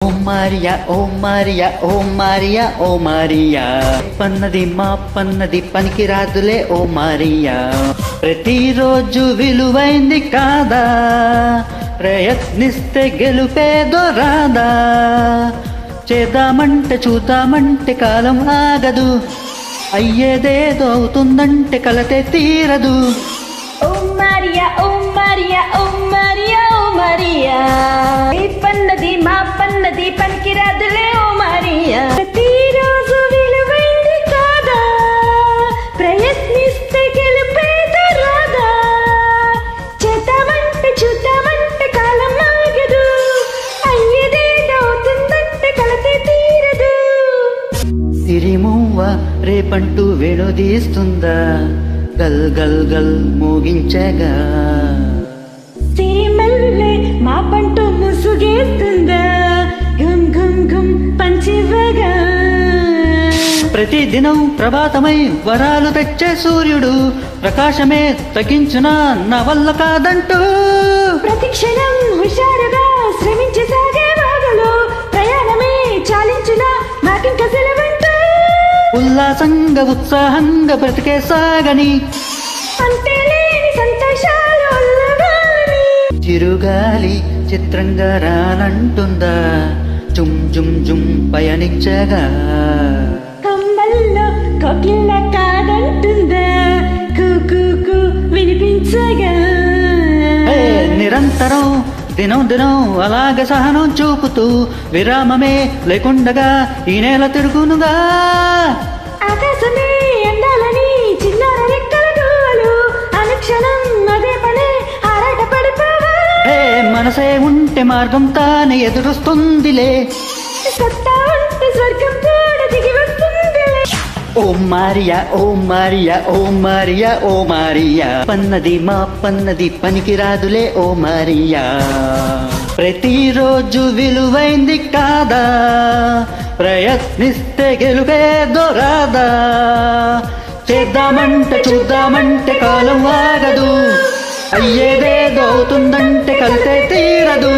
ఓ Maria ఓ Maria ఓ Maria ఓ Maria పన్నది మా పన్నది పనికిరాదులే ఓ Maria ప్రతిరోజు విలువైంది కాదా ప్రయత్నిస్తే గెలుపేదో రాదా చేద్దామంటే చూద్దామంటే కాలం ఆగదు అయ్యేదేదో అవుతుందంటే కలతే తీరదు ఓ మారియా ఓ మారియా ఓ మారియా ఓ మారియా పన్నది మా పన్నది పనికిరాదులే ఓ మారియా ప్రతిరోజు విలువైంది కాదా ప్రయత్నిస్తే గెలుపేదో రాదా చేద్దామంటే చూద్దామంటే కాలం ఆగదు అయ్యేదేదో అవుతుందంటే కలతే తీరదు సిరిమువ్వ రేపంటూ వెనుదీస్తుందా గల్ గల్ గల్ మోగించగా సిరిమల్లె మా పంట ముసుగేస్తుందా గమ్ గమ్ గమ్ పంచివగా ప్రతిదినం ప్రభాతమై వరాలు తెచ్చే సూర్యుడు ప్రకాశమే తగ్గించున నా వల్ల కాదంటూ ప్రతి క్షణం హుషారుగా శ్రమించి సాగే వాగులు ప్రయాణమే చాలించిన మాకింక సెలవంటూ ఉల్లాసంగా ఉత్సాహంగా బ్రతికే సాగని అంతే లేని సంతోషాలు ఉల్లగాని చిరుగాలి చిత్రంగా రానంటుందా జుమ్ జుమ్ జుమ్ పయనించగా కమ్మల్లో కోకిళ్ళ కాదంటుందా కూ కూ కూ వినిపించగా నిరంతరం దినం దినం అలాగ సహనం చూపుతూ విరామమే లేకుండగా ఈ నేల తిరుగునుగా ఆకాశమే ఎండాలని చిన్నార రెక్కల గువ్వలు అనుక్షణం అదే పనే ఆరాట పడిపోవా మనసే ఉంటే మార్గం తానే ఎదురొస్తుందిలే సత్తా ఉంటే స్వర్గం కూడా దిగి వస్తుందిలే ఓ మారియా ఓ మారియా ఓ మారియా ఓ మారియా పన్నది మా పన్నది పనికిరాదులే ఓ మారియా ప్రతిరోజు విలువైంది కాదా ప్రయత్నిస్తే గెలుపేదో రాదా చేద్దామంటే చూద్దామంటే కాలం ఆగదు అయ్యేదేదో అవుతుందంటే కలితే తీరదు